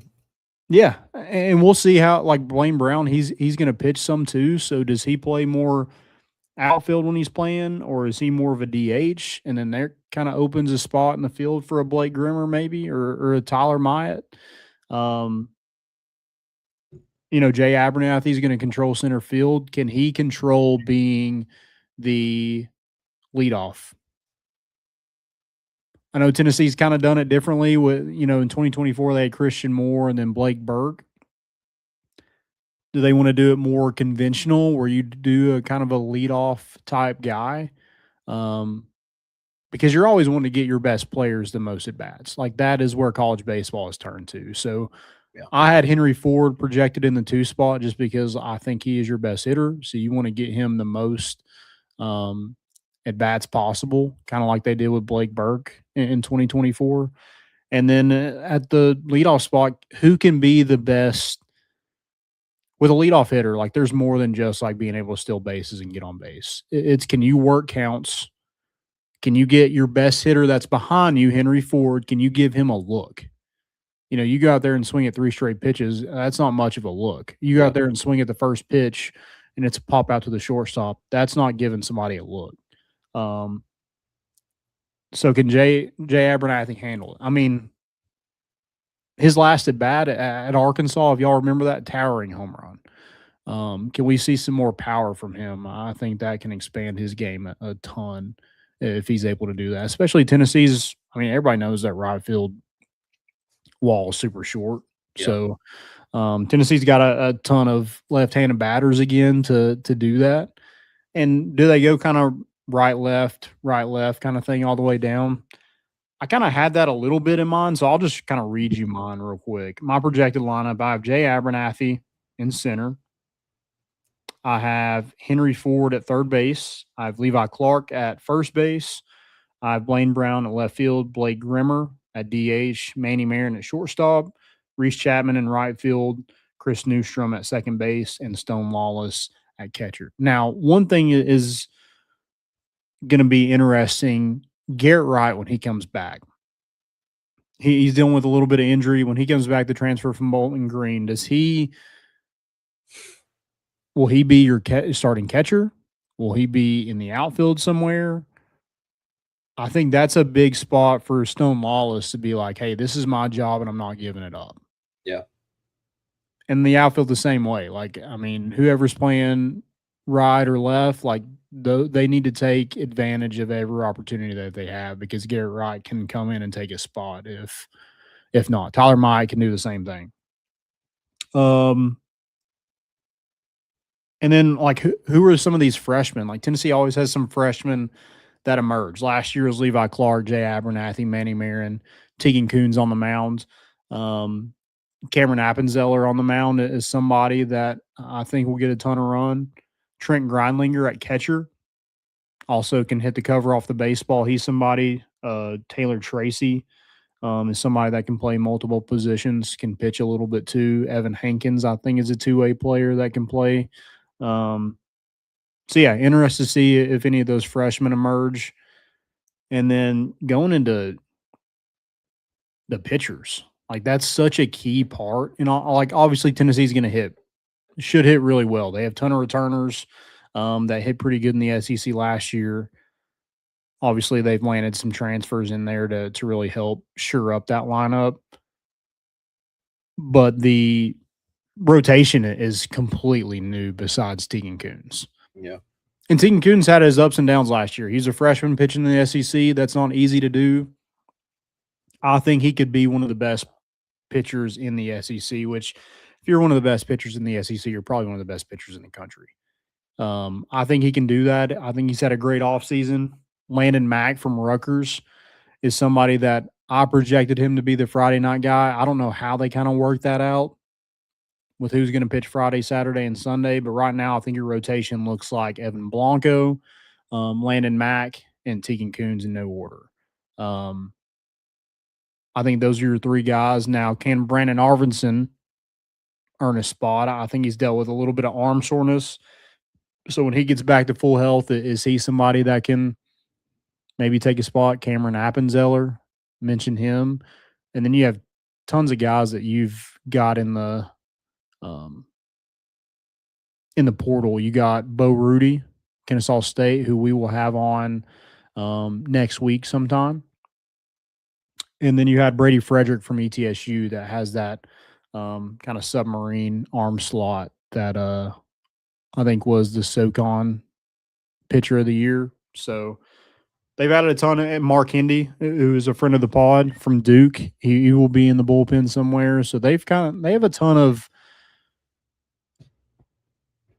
Yeah, and we'll see how, Blaine Brown, he's going to pitch some too. So does he play more outfield when he's playing, or is he more of a DH? And then that kind of opens a spot in the field for a Blake Grimmer maybe, or a Tyler Myatt. Jay Abernathy's going to control center field. Can he control being the leadoff? I know Tennessee's kind of done it differently with, in 2024 they had Christian Moore and then Blake Burke. Do they want to do it more conventional where you do a kind of a leadoff type guy? Because you're always wanting to get your best players the most at bats. That is where college baseball has turned to. So I had Henry Ford projected in the 2 spot just because I think he is your best hitter. So you want to get him the most at bats possible, kind of like they did with Blake Burke in 2024. And then at the leadoff spot, who can be the best with a leadoff hitter? Like, there's more than just like being able to steal bases and get on base. It's can you work counts? Can you get your best hitter that's behind you, Henry Ford? Can you give him a look? You go out there and swing at 3 straight pitches. That's not much of a look. You go out there and swing at the first pitch, and it's a pop out to the shortstop. That's not giving somebody a look. So can Jay Abernathy handle it? I mean, his last at bat at Arkansas, if y'all remember that, towering home run. Can we see some more power from him? I think that can expand his game a ton if he's able to do that. Especially Tennessee's. I mean, everybody knows that right field wall is super short. Yeah. So Tennessee's got a ton of left-handed batters again to do that. And do they go kind of right, left kind of thing all the way down? I kind of had that a little bit in mind, so I'll just kind of read you mine real quick. My projected lineup, I have Jay Abernathy in center. I have Henry Ford at third base. I have Levi Clark at first base. I have Blaine Brown at left field, Blake Grimmer at DH, Manny Marin at shortstop, Reese Chapman in right field, Chris Newstrom at second base, and Stone Lawless at catcher. Now, one thing is going to be interesting, Garrett Wright when he comes back. He's dealing with a little bit of injury. When he comes back to transfer from Bowling Green, will he be your starting catcher? Will he be in the outfield somewhere? I think that's a big spot for Stone Lawless to be like, hey, this is my job and I'm not giving it up. Yeah. And the outfield the same way. Like, I mean, whoever's playing right or left, like they need to take advantage of every opportunity that they have, because Garrett Wright can come in and take a spot if not. Tyler Mike can do the same thing. And then, like, who are some of these freshmen? Like, Tennessee always has some freshmen that emerge. Last year was Levi Clark, Jay Abernathy, Manny Marin, Tegan Coons on the mound. Cameron Appenzeller on the mound is somebody that I think will get a ton of run. Trent Grindlinger at catcher also can hit the cover off the baseball. He's somebody. Taylor Tracy is somebody that can play multiple positions, can pitch a little bit too. Evan Hankins, I think, is a two-way player that can play. So, yeah, interested to see if any of those freshmen emerge. And then going into the pitchers, like, that's such a key part. Like, obviously Tennessee's going to should hit really well. They have a ton of returners that hit pretty good in the SEC last year. Obviously, they've landed some transfers in there to really help shore up that lineup. But the rotation is completely new besides Tegan Coons. Yeah. And Tegan Coons had his ups and downs last year. He's a freshman pitching in the SEC. That's not easy to do. I think he could be one of the best pitchers in the SEC, which if you're one of the best pitchers in the SEC, you're probably one of the best pitchers in the country. I think he can do that. I think he's had a great offseason. Landon Mack from Rutgers is somebody that I projected him to be the Friday night guy. I don't know how they kind of work that out with who's going to pitch Friday, Saturday, and Sunday. But right now, I think your rotation looks like Evan Blanco, Landon Mack, and Tegan Coons in no order. I think those are your three guys. Now, can Brandon Arvinson earn a spot? I think he's dealt with a little bit of arm soreness. So when he gets back to full health, is he somebody that can maybe take a spot? Cameron Appenzeller, mention him. And then you have tons of guys that you've got in the portal. You got Bo Rudy, Kennesaw State, who we will have on next week sometime. And then you had Brady Frederick from ETSU that has that kind of submarine arm slot that I think was the SoCon pitcher of the year. So they've added a ton of Mark Hindy, who is a friend of the pod from Duke. He will be in the bullpen somewhere. So they have a ton of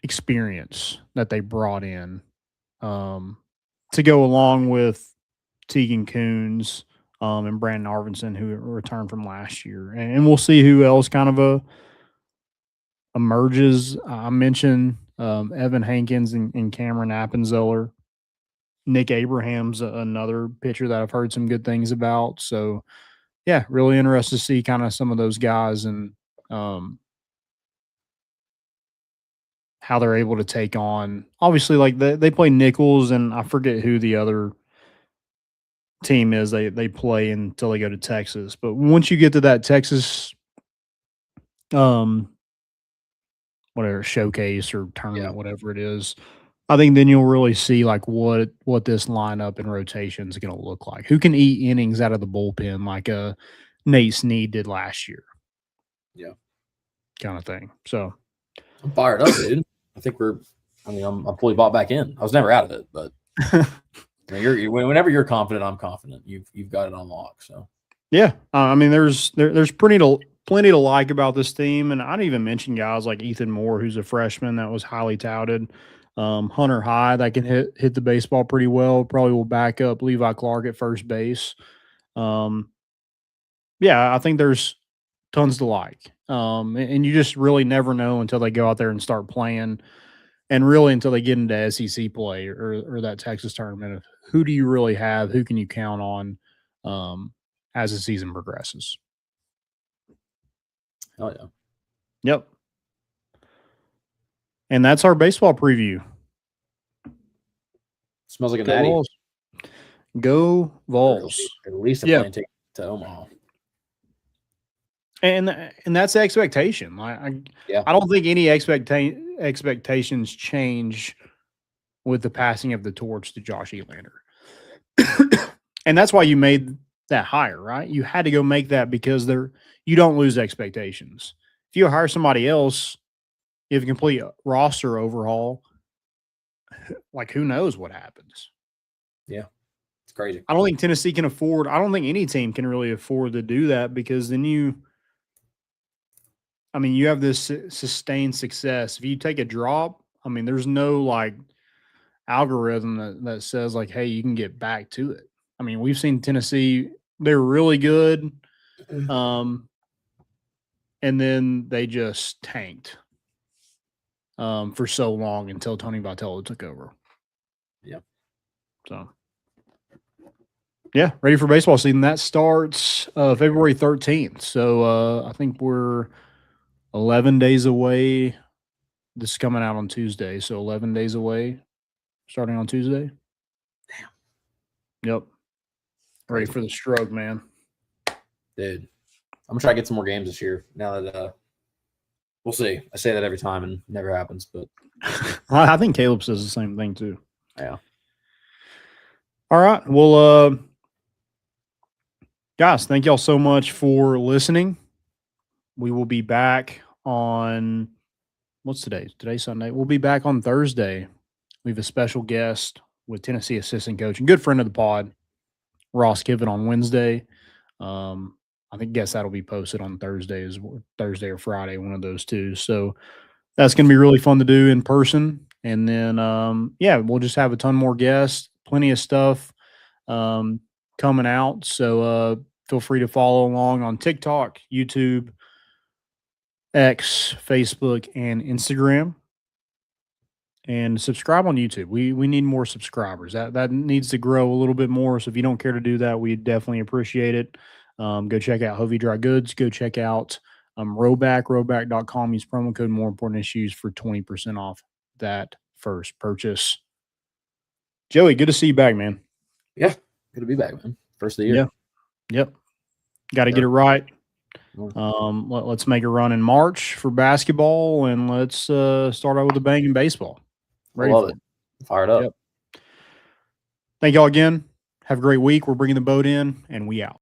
experience that they brought in to go along with Tegan Coons and Brandon Arvinson, who returned from last year. And we'll see who else kind of emerges. I mentioned Evan Hankins and Cameron Appenzeller. Nick Abraham's another pitcher that I've heard some good things about. So yeah, really interested to see kind of some of those guys and how they're able to take on. Obviously, like they play Nichols, and I forget who the other team is they play until they go to Texas. But once you get to that Texas whatever showcase or tournament, whatever it is, I think then you'll really see like what this lineup and rotation is going to look like. Who can eat innings out of the bullpen like Nate Snead did last year? Yeah, kind of thing. So I'm fired up, dude. I think I'm fully bought back in. I was never out of it, but whenever you're confident, I'm confident. You've got it on lock. So yeah, I mean, there's plenty to like about this team, and I didn't even mention guys like Ethan Moore, who's a freshman that was highly touted. Hunter Hyde that can hit the baseball pretty well. Probably will back up Levi Clark at first base. Yeah, I think there's tons to like. And you just really never know until they go out there and start playing, and really until they get into SEC play or that Texas tournament of who do you really have, who can you count on as the season progresses. Oh yeah. Yep. And that's our baseball preview. Smells like a natty. Go Vols. At least a plane ticket to Omaha. And that's the expectation. I don't think any expectations change with the passing of the torch to Josh Elander. And that's why you made that hire, right? You had to go make that because you don't lose expectations. If you hire somebody else, you have a complete roster overhaul, like who knows what happens. Yeah. It's crazy. I don't think Tennessee can afford – I don't think any team can really afford to do that because then you have this sustained success. If you take a drop, I mean, there's no, like, algorithm that says, like, hey, you can get back to it. I mean, we've seen Tennessee – they're really good, and then they just tanked for so long until Tony Vitello took over. Yeah. So, yeah, ready for baseball season. That starts February 13th. So I think we're 11 days away. This is coming out on Tuesday. So 11 days away, starting on Tuesday. Damn. Yep. Ready for the stroke, man. Dude, I'm going to try to get some more games this year now that we'll see. I say that every time and it never happens, but I think Caleb says the same thing too. Yeah. All right. Well, guys, thank y'all so much for listening. We will be back on what's today? Today's Sunday. We'll be back on Thursday. We have a special guest with Tennessee assistant coach and good friend of the pod, Ross Kiven, on Wednesday. I guess that'll be posted on Thursday or Friday, one of those two. So that's going to be really fun to do in person. And then, we'll just have a ton more guests, plenty of stuff coming out. So feel free to follow along on TikTok, YouTube, X, Facebook, and Instagram. And subscribe on YouTube. We need more subscribers. That needs to grow a little bit more. So if you don't care to do that, we definitely appreciate it. Go check out Hovey Dry Goods. Go check out Roback.com. Use promo code More Important Issues for 20% off that first purchase. Joey, good to see you back, man. Yeah, good to be back, man. First of the year. Yeah. Yep. Got to get it right. Let's make a run in March for basketball, and let's start out with a bang in baseball. Ready I love it. Fired up. Yep. Thank y'all again. Have a great week. We're bringing the boat in, and we out.